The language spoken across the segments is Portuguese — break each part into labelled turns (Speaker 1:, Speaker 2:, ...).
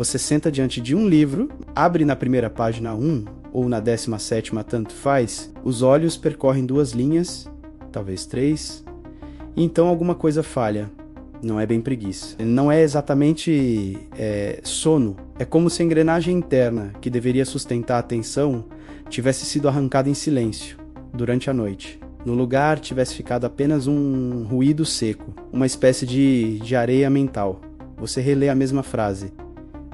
Speaker 1: Você senta diante de um livro, abre na primeira página 1 ou na 17ª, tanto faz, os olhos percorrem 2 linhas, talvez 3, e então alguma coisa falha. Não é bem preguiça. Não é exatamente sono. É como se a engrenagem interna, que deveria sustentar a atenção, tivesse sido arrancada em silêncio durante a noite. No lugar tivesse ficado apenas um ruído seco, uma espécie de areia mental. Você relê a mesma frase.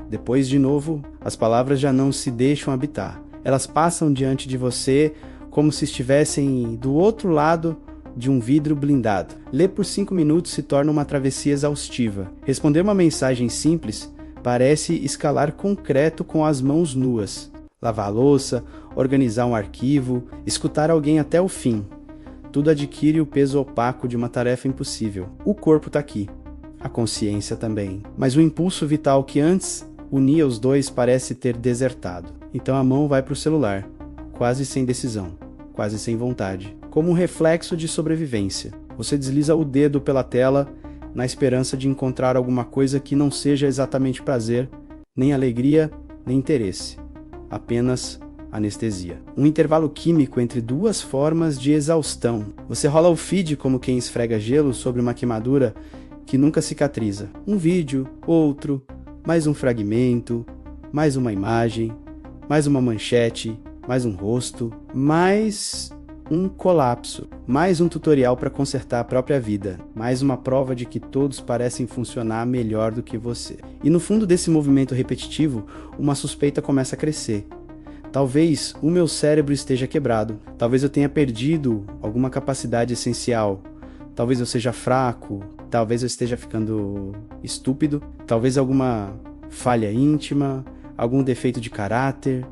Speaker 1: Depois, de novo, as palavras já não se deixam habitar. Elas passam diante de você como se estivessem do outro lado de um vidro blindado. Ler por 5 minutos se torna uma travessia exaustiva. Responder uma mensagem simples parece escalar concreto com as mãos nuas. Lavar a louça, organizar um arquivo, escutar alguém até o fim. Tudo adquire o peso opaco de uma tarefa impossível. O corpo está aqui, a consciência também. Mas o impulso vital que antes unia os dois parece ter desertado. Então a mão vai para o celular, quase sem decisão, quase sem vontade. Como um reflexo de sobrevivência. Você desliza o dedo pela tela na esperança de encontrar alguma coisa que não seja exatamente prazer, nem alegria, nem interesse. Apenas anestesia. Um intervalo químico entre 2 formas de exaustão. Você rola o feed como quem esfrega gelo sobre uma queimadura que nunca cicatriza. Um vídeo, outro, mais um fragmento, mais uma imagem, mais uma manchete, mais um rosto, mais um colapso, mais um tutorial para consertar a própria vida, mais uma prova de que todos parecem funcionar melhor do que você. E no fundo desse movimento repetitivo, uma suspeita começa a crescer. Talvez o meu cérebro esteja quebrado, talvez eu tenha perdido alguma capacidade essencial, talvez eu seja fraco, talvez eu esteja ficando estúpido, talvez alguma falha íntima, algum defeito de caráter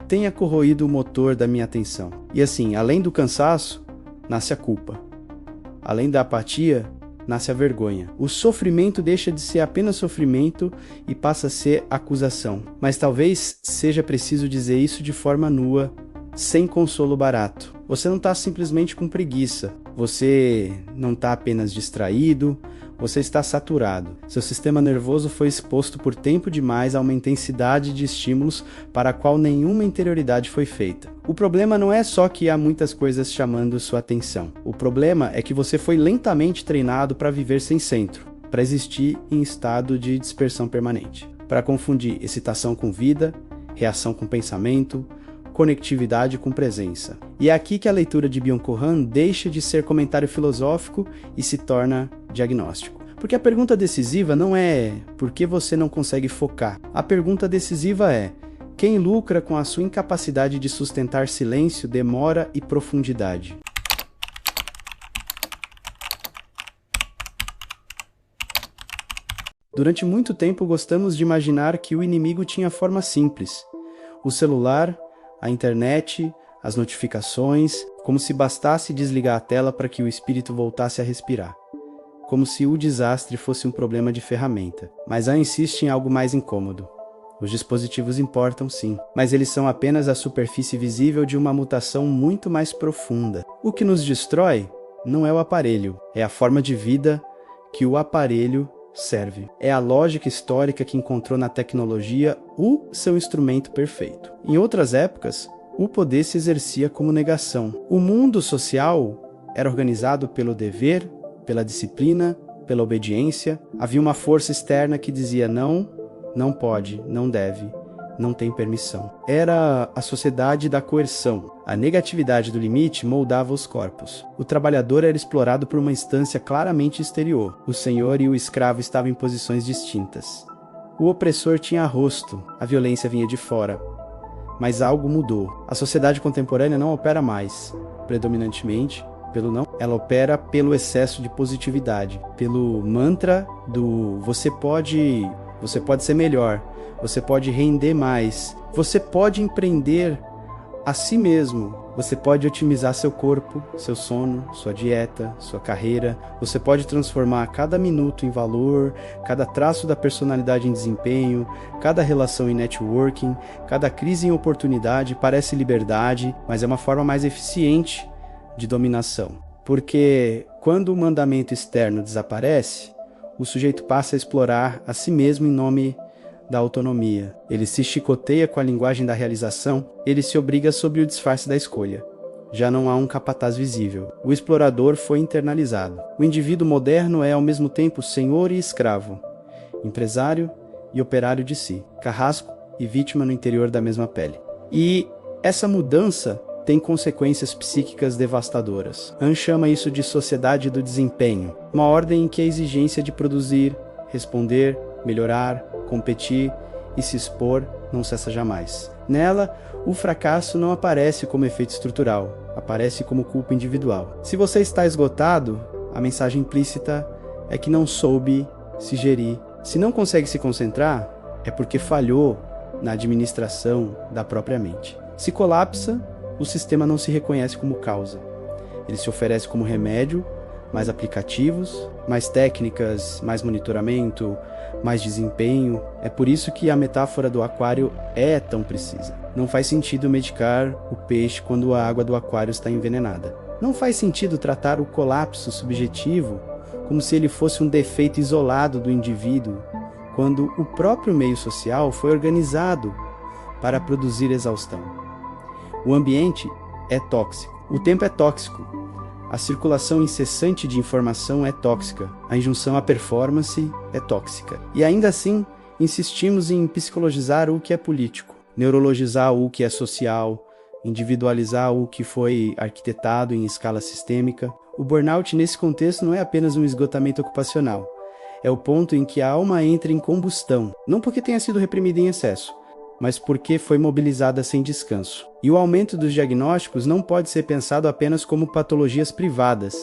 Speaker 1: tenha corroído o motor da minha atenção. E assim, além do cansaço, nasce a culpa. Além da apatia, nasce a vergonha. O sofrimento deixa de ser apenas sofrimento e passa a ser acusação. Mas talvez seja preciso dizer isso de forma nua, sem consolo barato. Você não está simplesmente com preguiça. Você não está apenas distraído. Você está saturado. Seu sistema nervoso foi exposto por tempo demais a uma intensidade de estímulos para a qual nenhuma interioridade foi feita. O problema não é só que há muitas coisas chamando sua atenção. O problema é que você foi lentamente treinado para viver sem centro, para existir em estado de dispersão permanente, para confundir excitação com vida, reação com pensamento, conectividade com presença. E é aqui que a leitura de Byung-Chul Han deixa de ser comentário filosófico e se torna diagnóstico. Porque a pergunta decisiva não é por que você não consegue focar. A pergunta decisiva é: quem lucra com a sua incapacidade de sustentar silêncio, demora e profundidade? Durante muito tempo gostamos de imaginar que o inimigo tinha forma simples. O celular, a internet, as notificações, como se bastasse desligar a tela para que o espírito voltasse a respirar. Como se o desastre fosse um problema de ferramenta. Mas Han insiste em algo mais incômodo. Os dispositivos importam sim, mas eles são apenas a superfície visível de uma mutação muito mais profunda. O que nos destrói não é o aparelho, é a forma de vida que o aparelho serve. É a lógica histórica que encontrou na tecnologia o seu instrumento perfeito. Em outras épocas, o poder se exercia como negação. O mundo social era organizado pelo dever, pela disciplina, pela obediência. Havia uma força externa que dizia não, não pode, não deve, não tem permissão. Era a sociedade da coerção. A negatividade do limite moldava os corpos. O trabalhador era explorado por uma instância claramente exterior. O senhor e o escravo estavam em posições distintas. O opressor tinha rosto, a violência vinha de fora. Mas algo mudou. A sociedade contemporânea não opera mais, predominantemente, pelo não. Ela opera pelo excesso de positividade, pelo mantra do você pode ser melhor, você pode render mais, você pode empreender a si mesmo, você pode otimizar seu corpo, seu sono, sua dieta, sua carreira, você pode transformar cada minuto em valor, cada traço da personalidade em desempenho, cada relação em networking, cada crise em oportunidade. Parece liberdade, mas é uma forma mais eficiente de dominação. Porque quando o mandamento externo desaparece, o sujeito passa a explorar a si mesmo em nome da autonomia. Ele se chicoteia com a linguagem da realização, ele se obriga sob o disfarce da escolha. Já não há um capataz visível. O explorador foi internalizado. O indivíduo moderno é ao mesmo tempo senhor e escravo, empresário e operário de si, carrasco e vítima no interior da mesma pele. E essa mudança tem consequências psíquicas devastadoras. Han chama isso de sociedade do desempenho, uma ordem em que a exigência de produzir, responder, melhorar, competir e se expor não cessa jamais. Nela, o fracasso não aparece como efeito estrutural, aparece como culpa individual. Se você está esgotado, a mensagem implícita é que não soube se gerir. Se não consegue se concentrar, é porque falhou na administração da própria mente. Se colapsa, o sistema não se reconhece como causa. Ele se oferece como remédio, mais aplicativos, mais técnicas, mais monitoramento, mais desempenho. É por isso que a metáfora do aquário é tão precisa. Não faz sentido medicar o peixe quando a água do aquário está envenenada. Não faz sentido tratar o colapso subjetivo como se ele fosse um defeito isolado do indivíduo, quando o próprio meio social foi organizado para produzir exaustão. O ambiente é tóxico. O tempo é tóxico. A circulação incessante de informação é tóxica. A injunção à performance é tóxica. E ainda assim, insistimos em psicologizar o que é político, neurologizar o que é social, individualizar o que foi arquitetado em escala sistêmica. O burnout, nesse contexto, não é apenas um esgotamento ocupacional. É o ponto em que a alma entra em combustão, não porque tenha sido reprimida em excesso, mas porque foi mobilizada sem descanso. E o aumento dos diagnósticos não pode ser pensado apenas como patologias privadas.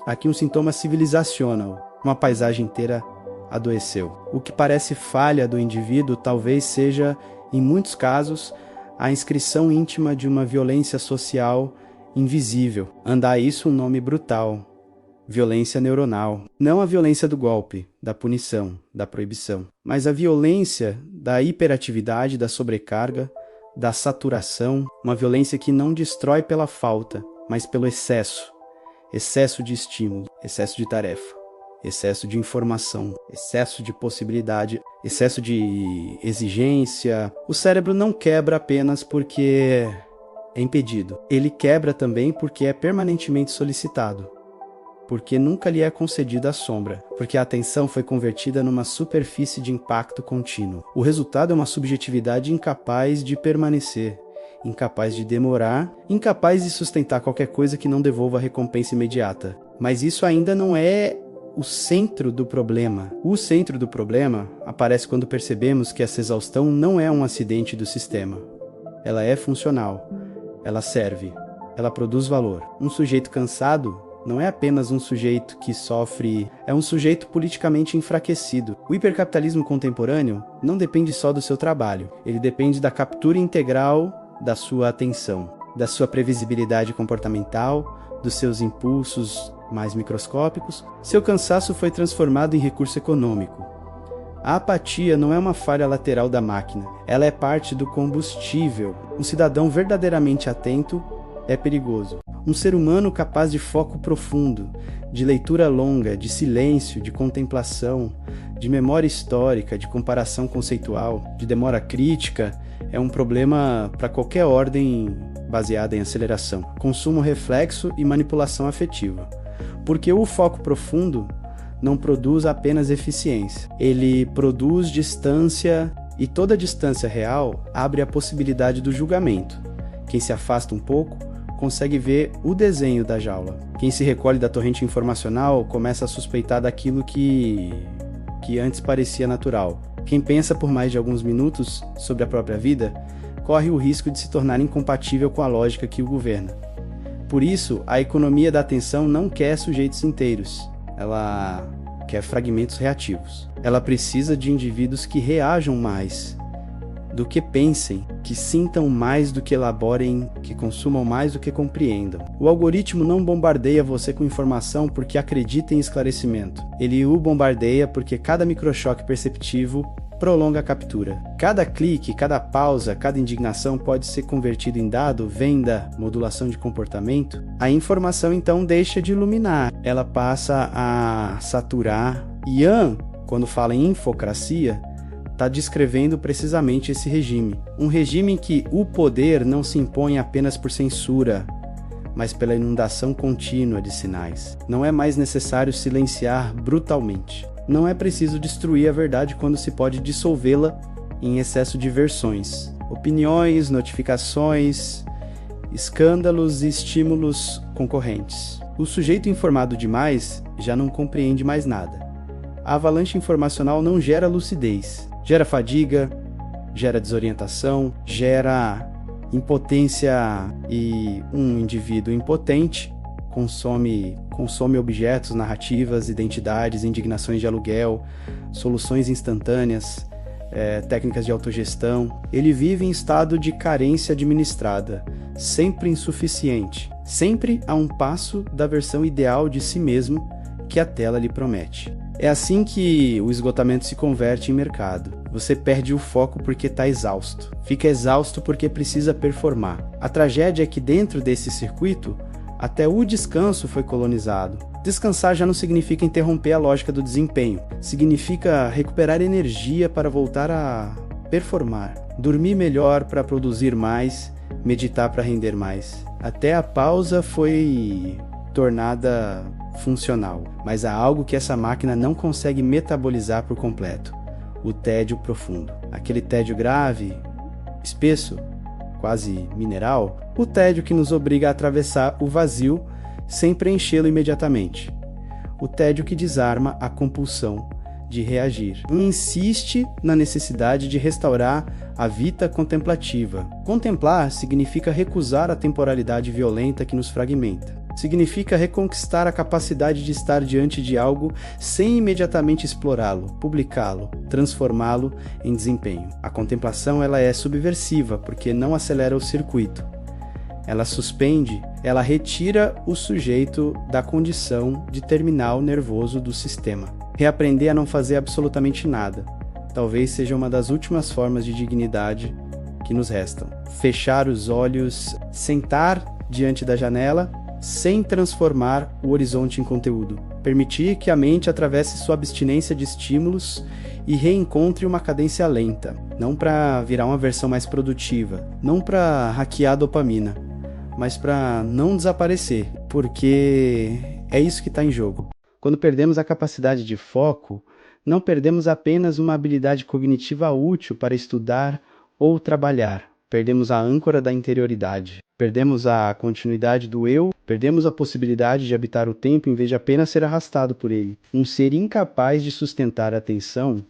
Speaker 1: Aqui um sintoma civilizacional, uma paisagem inteira adoeceu. O que parece falha do indivíduo talvez seja, em muitos casos, a inscrição íntima de uma violência social invisível. Anda isso um nome brutal. Violência neuronal. Não a violência do golpe, da punição, da proibição, mas a violência da hiperatividade, da sobrecarga, da saturação, uma violência que não destrói pela falta, mas pelo excesso. Excesso de estímulo, excesso de tarefa, excesso de informação, excesso de possibilidade, excesso de exigência. O cérebro não quebra apenas porque é impedido. Ele quebra também porque é permanentemente solicitado, porque nunca lhe é concedida a sombra, porque a atenção foi convertida numa superfície de impacto contínuo. O resultado é uma subjetividade incapaz de permanecer, incapaz de demorar, incapaz de sustentar qualquer coisa que não devolva a recompensa imediata. Mas isso ainda não é o centro do problema. O centro do problema aparece quando percebemos que essa exaustão não é um acidente do sistema. Ela é funcional, ela serve, ela produz valor. Um sujeito cansado não é apenas um sujeito que sofre, é um sujeito politicamente enfraquecido. O hipercapitalismo contemporâneo não depende só do seu trabalho, ele depende da captura integral da sua atenção, da sua previsibilidade comportamental, dos seus impulsos mais microscópicos. Seu cansaço foi transformado em recurso econômico. A apatia não é uma falha lateral da máquina, ela é parte do combustível. Um cidadão verdadeiramente atento é perigoso. Um ser humano capaz de foco profundo, de leitura longa, de silêncio, de contemplação, de memória histórica, de comparação conceitual, de demora crítica, é um problema para qualquer ordem baseada em aceleração, consumo reflexo e manipulação afetiva. Porque o foco profundo não produz apenas eficiência, ele produz distância, e toda distância real abre a possibilidade do julgamento. Quem se afasta um pouco consegue ver o desenho da jaula. Quem se recolhe da torrente informacional começa a suspeitar daquilo que antes parecia natural. Quem pensa por mais de alguns minutos sobre a própria vida corre o risco de se tornar incompatível com a lógica que o governa. Por isso, a economia da atenção não quer sujeitos inteiros, ela quer fragmentos reativos. Ela precisa de indivíduos que reajam mais do que pensem, que sintam mais do que elaborem, que consumam mais do que compreendam. O algoritmo não bombardeia você com informação porque acredita em esclarecimento. Ele o bombardeia porque cada microchoque perceptivo prolonga a captura. Cada clique, cada pausa, cada indignação pode ser convertido em dado, venda, modulação de comportamento. A informação então deixa de iluminar, ela passa a saturar. Ian, quando fala em infocracia, está descrevendo precisamente esse regime. Um regime em que o poder não se impõe apenas por censura, mas pela inundação contínua de sinais. Não é mais necessário silenciar brutalmente. Não é preciso destruir a verdade quando se pode dissolvê-la em excesso de versões, opiniões, notificações, escândalos e estímulos concorrentes. O sujeito informado demais já não compreende mais nada. A avalanche informacional não gera lucidez, gera fadiga, gera desorientação, gera impotência, e um indivíduo impotente consome objetos, narrativas, identidades, indignações de aluguel, soluções instantâneas, técnicas de autogestão. Ele vive em estado de carência administrada, sempre insuficiente, sempre a um passo da versão ideal de si mesmo que a tela lhe promete. É assim que o esgotamento se converte em mercado. Você perde o foco porque está exausto. Fica exausto porque precisa performar. A tragédia é que dentro desse circuito, até o descanso foi colonizado. Descansar já não significa interromper a lógica do desempenho. Significa recuperar energia para voltar a performar. Dormir melhor para produzir mais, meditar para render mais. Até a pausa foi tornada funcional, mas há algo que essa máquina não consegue metabolizar por completo: o tédio profundo. Aquele tédio grave, espesso, quase mineral, o tédio que nos obriga a atravessar o vazio sem preenchê-lo imediatamente. O tédio que desarma a compulsão de reagir e insiste na necessidade de restaurar a vita contemplativa. Contemplar significa recusar a temporalidade violenta que nos fragmenta. Significa reconquistar a capacidade de estar diante de algo sem imediatamente explorá-lo, publicá-lo, transformá-lo em desempenho. A contemplação ela é subversiva porque não acelera o circuito. Ela suspende, ela retira o sujeito da condição de terminal nervoso do sistema. Reaprender a não fazer absolutamente nada talvez seja uma das últimas formas de dignidade que nos restam. Fechar os olhos, sentar diante da janela sem transformar o horizonte em conteúdo. Permitir que a mente atravesse sua abstinência de estímulos e reencontre uma cadência lenta, não para virar uma versão mais produtiva, não para hackear a dopamina, mas para não desaparecer, porque é isso que está em jogo. Quando perdemos a capacidade de foco, não perdemos apenas uma habilidade cognitiva útil para estudar ou trabalhar. Perdemos a âncora da interioridade. Perdemos a continuidade do eu, perdemos a possibilidade de habitar o tempo em vez de apenas ser arrastado por ele. Um ser incapaz de sustentar a atenção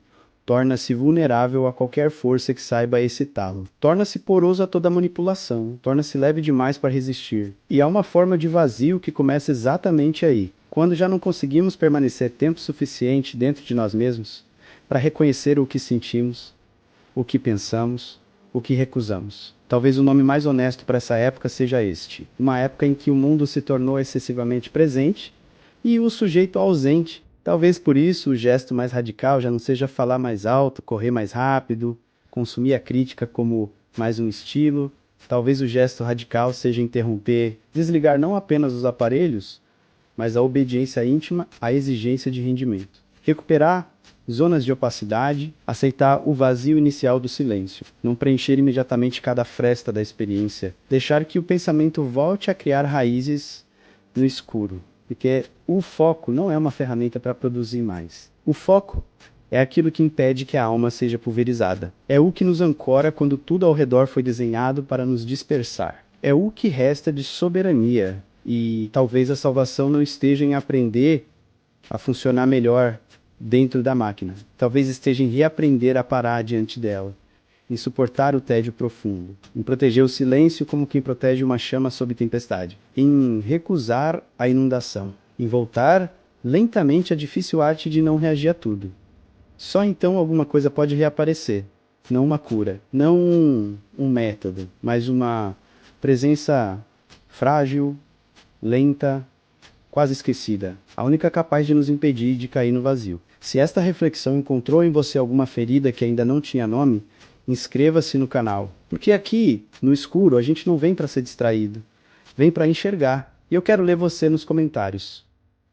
Speaker 1: torna-se vulnerável a qualquer força que saiba excitá-lo. Torna-se poroso a toda manipulação, torna-se leve demais para resistir. E há uma forma de vazio que começa exatamente aí, quando já não conseguimos permanecer tempo suficiente dentro de nós mesmos para reconhecer o que sentimos, o que pensamos, o que recusamos. Talvez o nome mais honesto para essa época seja este: uma época em que o mundo se tornou excessivamente presente e o sujeito ausente. Talvez por isso o gesto mais radical já não seja falar mais alto, correr mais rápido, consumir a crítica como mais um estilo. Talvez o gesto radical seja interromper, desligar não apenas os aparelhos, mas a obediência íntima à exigência de rendimento. Recuperar zonas de opacidade, aceitar o vazio inicial do silêncio, não preencher imediatamente cada fresta da experiência, deixar que o pensamento volte a criar raízes no escuro, porque o foco não é uma ferramenta para produzir mais. O foco é aquilo que impede que a alma seja pulverizada. É o que nos ancora quando tudo ao redor foi desenhado para nos dispersar. É o que resta de soberania, e talvez a salvação não esteja em aprender a funcionar melhor dentro da máquina. Talvez esteja em reaprender a parar diante dela, em suportar o tédio profundo, em proteger o silêncio como quem protege uma chama sob tempestade, em recusar a inundação, em voltar lentamente à difícil arte de não reagir a tudo. Só então alguma coisa pode reaparecer, não uma cura, não um método, mas uma presença frágil, lenta, quase esquecida, a única capaz de nos impedir de cair no vazio. Se esta reflexão encontrou em você alguma ferida que ainda não tinha nome, inscreva-se no canal, porque aqui, no escuro, a gente não vem para ser distraído, vem para enxergar. E eu quero ler você nos comentários.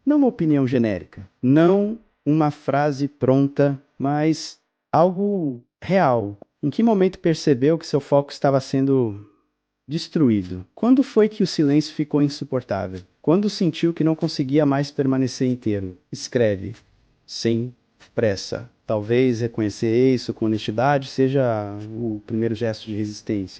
Speaker 1: Não uma opinião genérica, não uma frase pronta, mas algo real. Em que momento percebeu que seu foco estava sendo destruído? Quando foi que o silêncio ficou insuportável? Quando sentiu que não conseguia mais permanecer inteiro? Escreve, sem pressa. Talvez reconhecer isso com honestidade seja o primeiro gesto de resistência.